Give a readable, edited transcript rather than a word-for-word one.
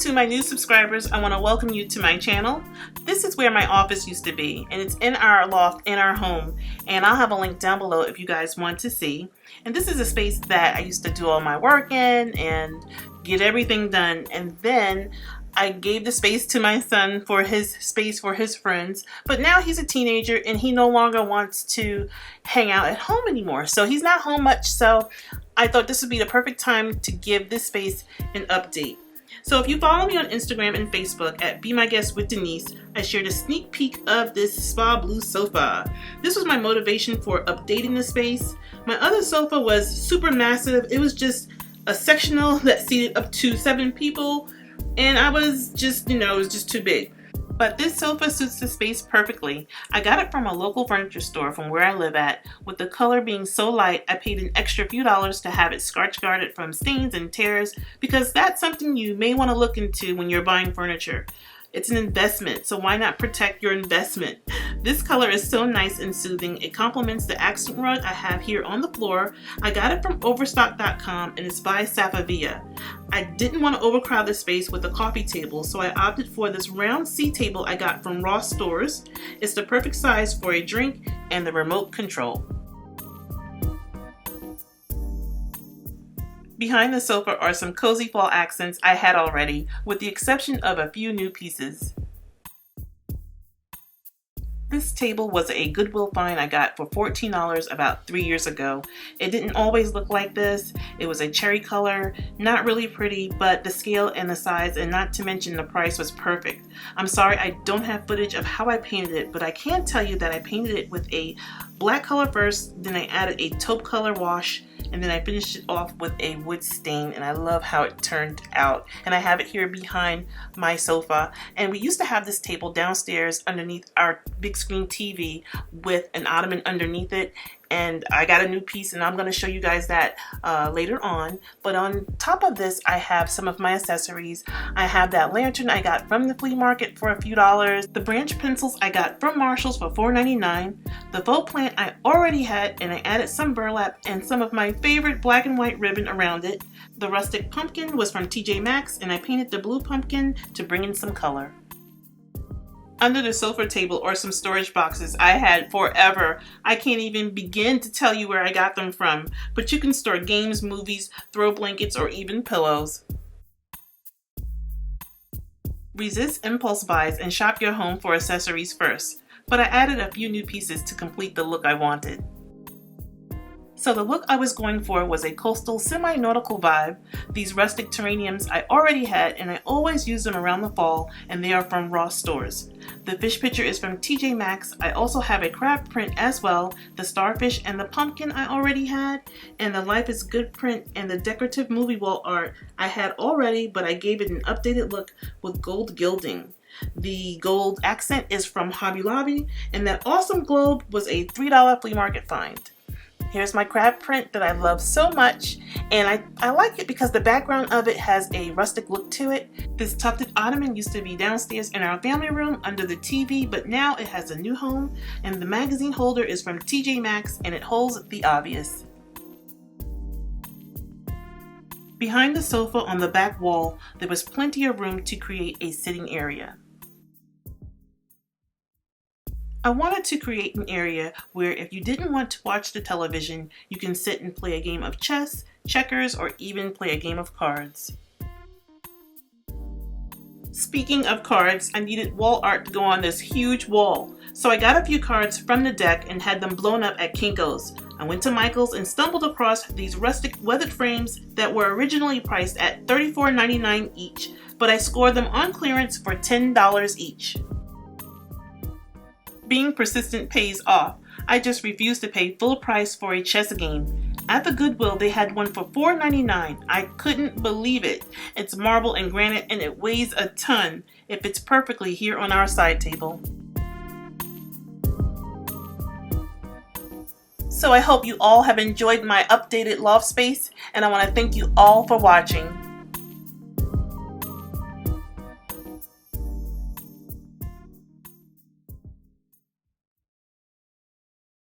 To my new subscribers, I want to welcome you to my channel. This is where my office used to be, and it's in our loft, in our home, and I'll have a link down below if you guys want to see. And this is a space that I used to do all my work in and get everything done, and then I gave the space to my son for his space for his friends, but now he's a teenager and he no longer wants to hang out at home anymore. So he's not home much, so I thought this would be the perfect time to give this space an update. So if you follow me on Instagram and Facebook at Be My Guest with Denise, I shared a sneak peek of this spa blue sofa. This was my motivation for updating the space. My other sofa was super massive. It was just a sectional that seated up to 7 people. And I was just, it was just too big. But this sofa suits the space perfectly. I got it from a local furniture store from where I live at. With the color being so light, I paid an extra few dollars to have it scratch guarded from stains and tears, because that's something you may want to look into when you're buying furniture. It's an investment, so why not protect your investment? This color is so nice and soothing. It complements the accent rug I have here on the floor. I got it from Overstock.com and it's by Safavia. I didn't want to overcrowd the space with a coffee table, so I opted for this round C table I got from Ross Stores. It's the perfect size for a drink and the remote control. Behind the sofa are some cozy fall accents I had already, with the exception of a few new pieces. This table was a Goodwill find I got for $14 about 3 years ago. It didn't always look like this. It was a cherry color, not really pretty, but the scale and the size, and not to mention the price, was perfect. I'm sorry I don't have footage of how I painted it, but I can tell you that I painted it with a black color first, then I added a taupe color wash, and then I finished it off with a wood stain, and I love how it turned out. And I have it here behind my sofa. And we used to have this table downstairs underneath our big screen TV with an ottoman underneath it. And I got a new piece, and I'm going to show you guys that later on. But on top of this, I have some of my accessories. I have that lantern I got from the flea market for a few dollars. The branch pencils I got from Marshall's for $4.99. The faux plant I already had, and I added some burlap and some of my favorite black and white ribbon around it. The rustic pumpkin was from TJ Maxx, and I painted the blue pumpkin to bring in some color. Under the sofa table are some storage boxes I had forever. I can't even begin to tell you where I got them from, but you can store games, movies, throw blankets, or even pillows. Resist impulse buys and shop your home for accessories first, but I added a few new pieces to complete the look I wanted. So the look I was going for was a coastal semi-nautical vibe. These rustic terrariums I already had, and I always use them around the fall, and they are from Ross Stores. The fish picture is from TJ Maxx. I also have a crab print as well, the starfish and the pumpkin I already had, and the Life is Good print and the decorative movie wall art I had already, but I gave it an updated look with gold gilding. The gold accent is from Hobby Lobby, and that awesome globe was a $3 flea market find. Here's my crab print that I love so much, and I like it because the background of it has a rustic look to it. This tufted ottoman used to be downstairs in our family room under the TV, but now it has a new home, and the magazine holder is from TJ Maxx, and it holds the obvious. Behind the sofa on the back wall, there was plenty of room to create a sitting area. I wanted to create an area where if you didn't want to watch the television, you can sit and play a game of chess, checkers, or even play a game of cards. Speaking of cards, I needed wall art to go on this huge wall, so I got a few cards from the deck and had them blown up at Kinko's. I went to Michael's and stumbled across these rustic weathered frames that were originally priced at $34.99 each, but I scored them on clearance for $10 each. Being persistent pays off. I just refused to pay full price for a chess game. At the Goodwill, they had one for $4.99. I couldn't believe it. It's marble and granite, and it weighs a ton. It fits perfectly here on our side table. So I hope you all have enjoyed my updated loft space, and I want to thank you all for watching.